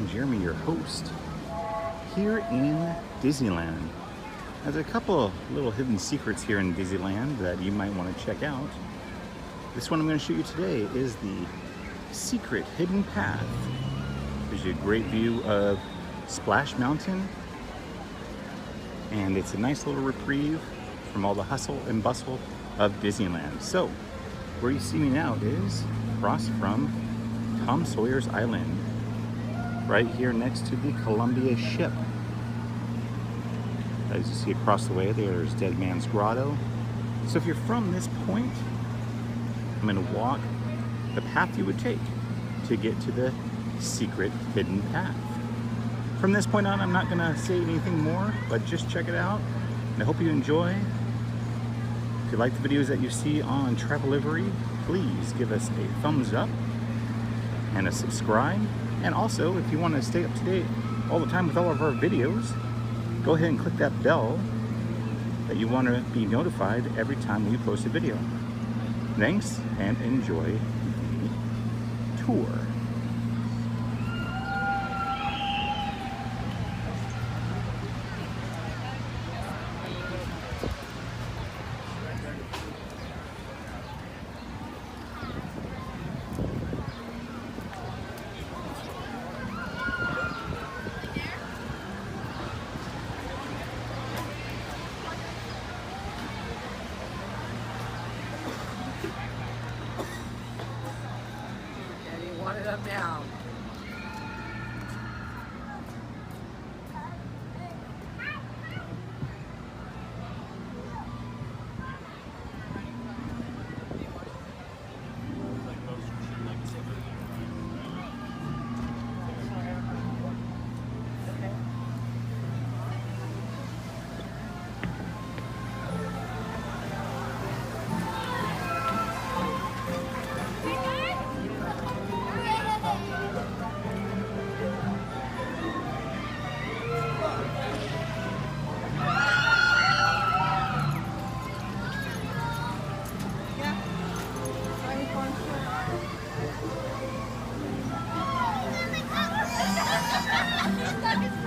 I'm Jeremy, your host, here in Disneyland. There's a couple little hidden secrets here in Disneyland that you might want to check out. This one I'm going to show you today is the secret hidden path. Gives you a great view of Splash Mountain, and it's a nice little reprieve from all the hustle and bustle of Disneyland. So, where you see me now is across from Tom Sawyer's Island, right here next to the Columbia ship. As you see across the way, there's Dead Man's Grotto. So if you're from this point, I'm going to walk the path you would take to get to the secret hidden path. From this point on, I'm not going to say anything more, but just check it out. And I hope you enjoy. If you like the videos that you see on Travelivery, please give us a thumbs up and a subscribe. And also, if you want to stay up to date all the time with all of our videos, go ahead and click that bell that you want to be notified every time we post a video. Thanks, and enjoy the tour. Want it up now. Like